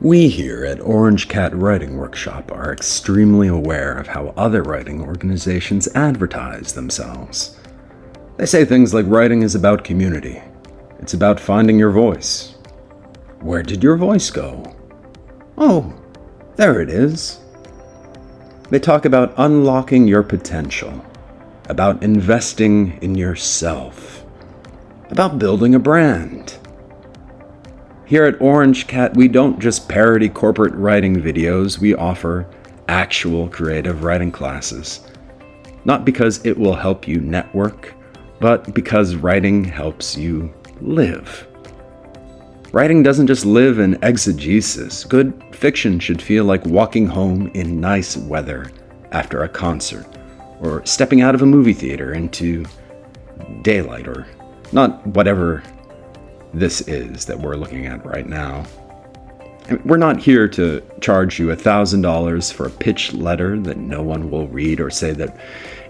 We here at Orange Cat Writing Workshop are extremely aware of how other writing organizations advertise themselves. They say things like writing is about community. It's about finding your voice. Where did your voice go? Oh, there it is. They talk about unlocking your potential, about investing in yourself, about building a brand. Here at Orange Cat, we don't just parody corporate writing videos, we offer actual creative writing classes. Not because it will help you network, but because writing helps you live. Writing doesn't just live in exegesis. Good fiction should feel like walking home in nice weather after a concert, or stepping out of a movie theater into daylight, or not whatever this is that we're looking at right now. And we're not here to charge you $1,000 for a pitch letter that no one will read, or say that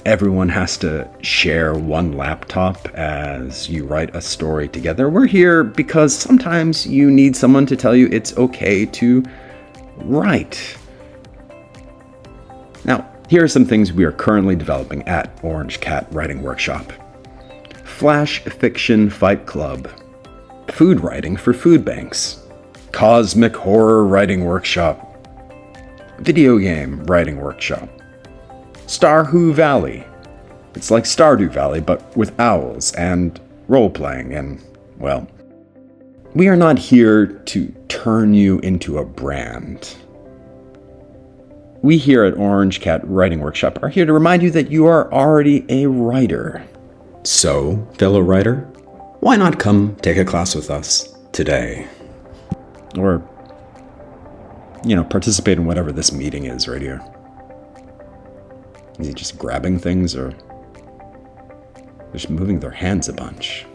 everyone has to share one laptop as you write a story together. We're here because sometimes you need someone to tell you it's okay to write. Now, here are some things we are currently developing at Orange Cat Writing Workshop. Flash Fiction Fight Club. Food writing for food banks. Cosmic Horror Writing Workshop. Video Game Writing Workshop. Stardew Valley. It's like Stardew Valley, but with owls and role-playing and, well, we are not here to turn you into a brand. We here at Orange Cat Writing Workshop are here to remind you that you are already a writer. So, fellow writer, why not come take a class with us today? Or, participate in whatever this meeting is right here. Is he just grabbing things, or just moving their hands a bunch?